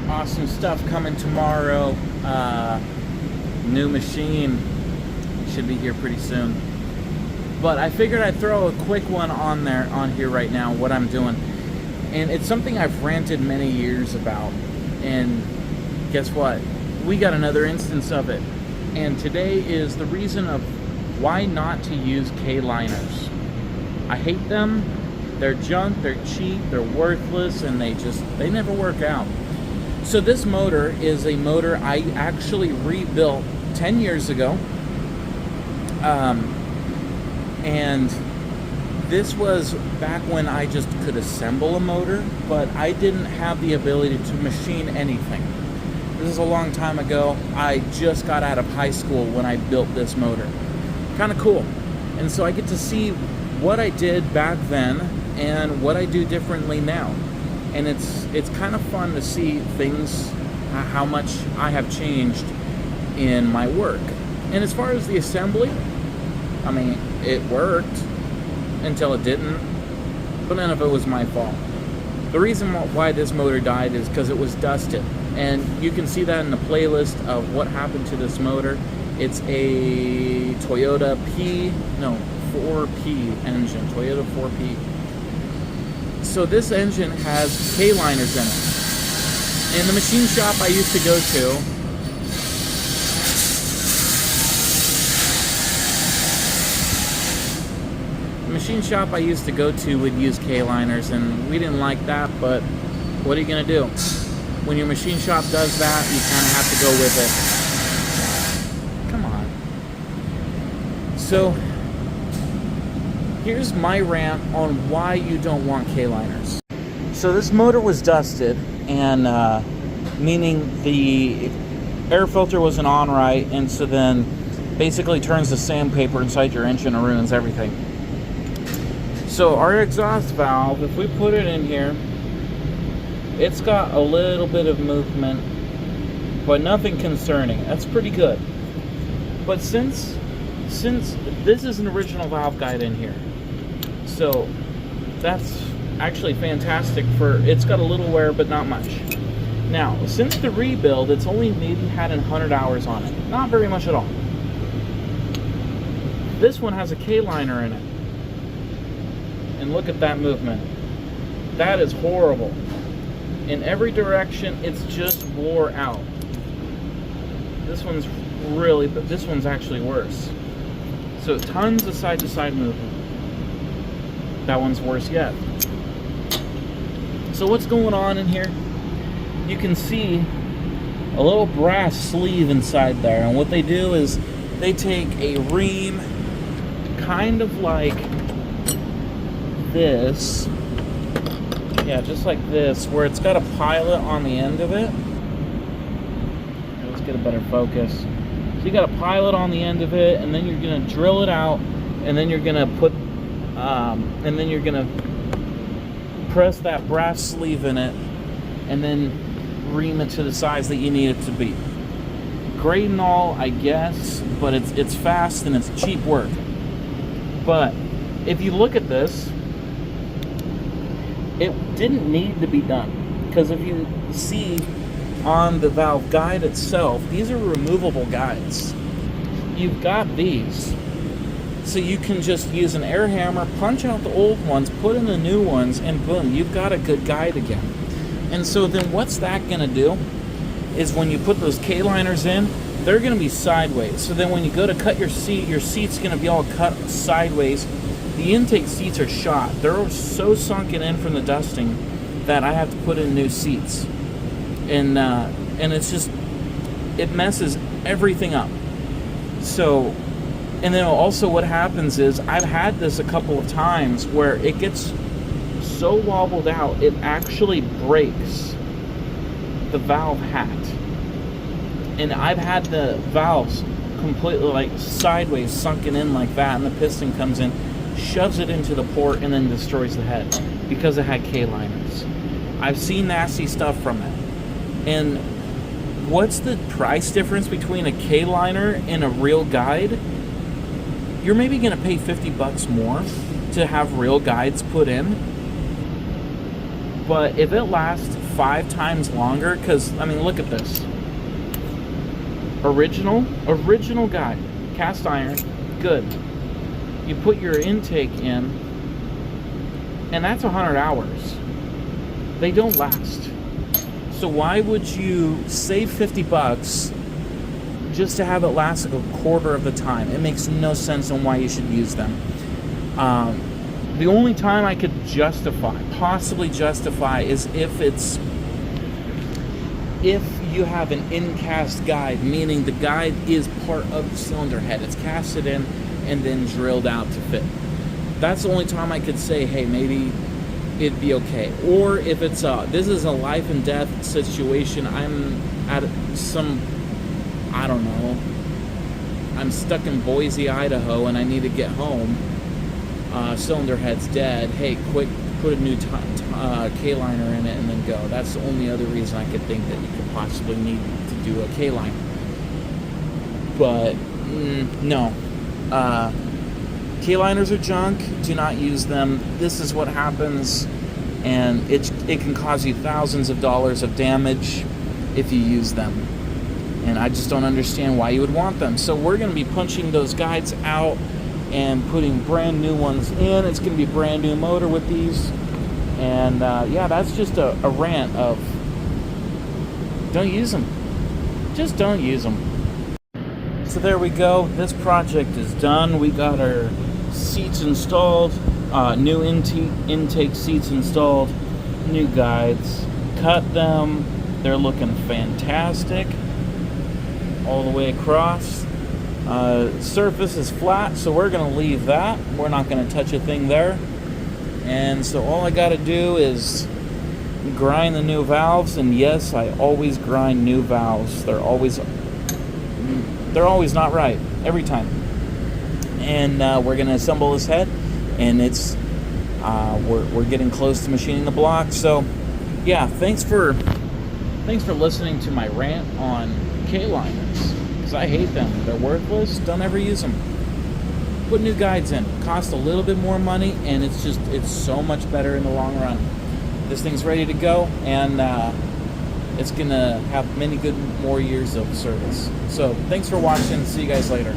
Awesome stuff coming tomorrow. New machine should be here pretty soon. But I figured I'd throw a quick one on here right now, what I'm doing. And it's something I've ranted many years about. And guess what? We got another instance of it. And today is the reason of why not to use K-liners. I hate them. They're junk, they're cheap, they're worthless, and they never work out. So this motor is a motor I actually rebuilt 10 years ago. And this was back when I just could assemble a motor, but I didn't have the ability to machine anything. This is a long time ago. I just got out of high school when I built this motor. Kind of cool. And so I get to see what I did back then and what I do differently now. And it's kind of fun to see things, how much I have changed in my work. And as far as the assembly, I mean, it worked until it didn't, but none of it was my fault. The reason why this motor died is because it was dusted. And you can see that in the playlist of what happened to this motor. It's a Toyota 4P engine, Toyota 4P. So this engine has K-liners in it. In the machine shop I used to go to, would use K-liners, and we didn't like that, but what are you going to do? When your machine shop does that, you kind of have to go with it. Come on. So, here's my rant on why you don't want K-liners. So this motor was dusted, and meaning the air filter wasn't on right, and so then basically turns the sandpaper inside your engine and ruins everything. So our exhaust valve, if we put it in here, it's got a little bit of movement, but nothing concerning. That's pretty good. But since this is an original valve guide in here, so that's actually fantastic it's got a little wear, but not much. Now, since the rebuild, it's only maybe had 100 hours on it. Not very much at all. This one has a K-liner in it. And look at that movement. That is horrible. In every direction, it's just wore out. This one's actually worse. So tons of side-to-side movement. That one's worse yet. So what's going on in here? You can see a little brass sleeve inside there, and what they do is they take a ream, kind of like this, yeah, just like this, where it's got a pilot on the end of it. Let's get a better focus. So you got a pilot on the end of it, and then you're gonna drill it out, and then you're gonna press that brass sleeve in it, and then ream it to the size that you need it to be. Great and all, I guess, but it's fast and it's cheap work. But if you look at this, it didn't need to be done, because if you see on the valve guide itself, these are removable guides. You've got these, so you can just use an air hammer, punch out the old ones, put in the new ones, and boom, you've got a good guide again. And so then what's that going to do is when you put those K-liners in, they're going to be sideways. So then when you go to cut your seat's going to be all cut sideways. The intake seats are shot. They're so sunken in from the dusting that I have to put in new seats. And it's just, it messes everything up. So, and then also what happens is, I've had this a couple of times where it gets so wobbled out, it actually breaks the valve hat. And I've had the valves completely like sideways sunken in like that, and the piston comes in, shoves it into the port, and then destroys the head because it had K-liners. I've seen nasty stuff from it. And what's the price difference between a K-liner and a real guide? You're maybe going to pay $50 more to have real guides put in. But if it lasts 5 times longer, because, I mean, look at this. Original guide. Cast iron, good. You put your intake in, and that's 100 hours. They don't last. So why would you save 50 bucks just to have it last like a quarter of the time? It makes no sense on why you should use them. The only time I could possibly justify, is if you have an in-cast guide, meaning the guide is part of the cylinder head. It's casted in and then drilled out to fit. That's the only time I could say, hey, maybe it'd be okay. Or if it's this is a life and death situation, I'm at some, I don't know, I'm stuck in Boise, Idaho, and I need to get home. Cylinder head's dead. Hey, quick, put a new K-liner in it and then go. That's the only other reason I could think that you could possibly need to do a K-liner. But no. K-liners are junk. Do not use them. This is what happens, and it can cause you thousands of dollars of damage if you use them. And I just don't understand why you would want them. So we're going to be punching those guides out and putting brand new ones in. It's going to be a brand new motor with these. And yeah, that's just a rant of don't use them. Just don't use them. So there we go. This project is done. We got our seats installed, new intake seats installed, new guides. Cut them. They're looking fantastic all the way across. Surface is flat, so we're going to leave that. We're not going to touch a thing there. And so all I got to do is grind the new valves. And yes, I always grind new valves. They're always not right every time. And we're going to assemble this head, and it's we're getting close to machining the block. So yeah, thanks for listening to my rant on K-liners, because I hate them. They're worthless. Don't ever use them. Put new guides in. Cost a little bit more money, and it's so much better in the long run. This thing's ready to go, and it's gonna have many good more years of service. So thanks for watching. See you guys later.